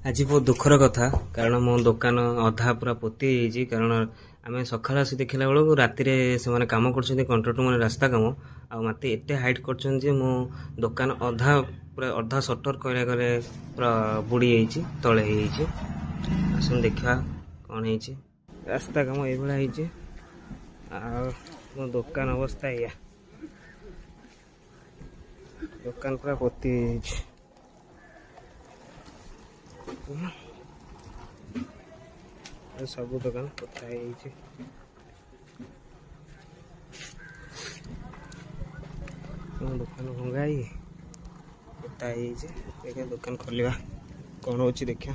आज बहुत दुखर कथा कारण मो दुकान अधा पूरा पोती जाइए कारण आम सका आसी देखला बेलू राति से कम कर कंट्राक्टर मैंने रास्ता कम आते एत हाइट कर मो दुकान अधा पूरा अधा सटर कहला गले पूरा बुड़ी जाइए तले आसन देखा कौन है रास्ता कम ये मो दुकान अवस्था या दुकान पूरा पोती सब दुकान पोता दुकान भंगाई पोता दुकान खोलिया कौन हो देखिया।